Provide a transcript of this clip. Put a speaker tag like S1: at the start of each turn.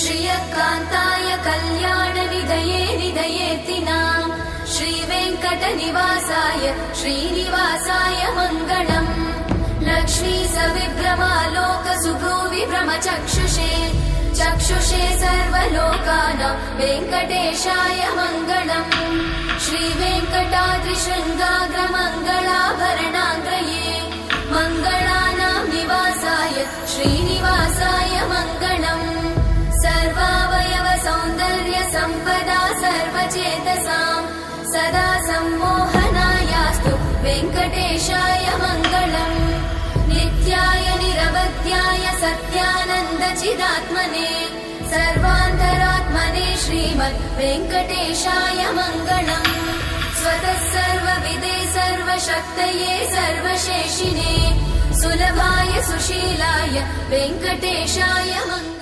S1: श्रियकान्ताय कल्याणनिधये निधयेतिनाम् श्रीवेङ्कटनिवासाय श्रीनिवासाय मङ्गलम् लक्ष्मी सविभ्रमालोकसुभ्रूविभ्रमचक्षुषे चक्षुषे सर्वलोकानां वेङ्कटेशाय मङ्गलम् श्रीवेङ्कटाद्रिशृङ्गाग्रमङ्गलाभरणाङ्गये मङ्गलानां निवासाय श्रीनिवासाय मङ्गलम् सर्वावयव सौन्दर्य सम्पदा सर्वचेतसां सदा सम्मोहनायास्तु वेङ्कटेशाय मङ्गलम् नित्याय निरवध्याय सत्यानन्दचिदात्मने सर्वान्तरात्मने श्रीमद् वेङ्कटेशाय मङ्गलम् स्वतः सर्वविदे सर्वशक्तये सर्वशेषिने सुलभाय सुशीलाय वेङ्कटेशाय मङ्गलम्।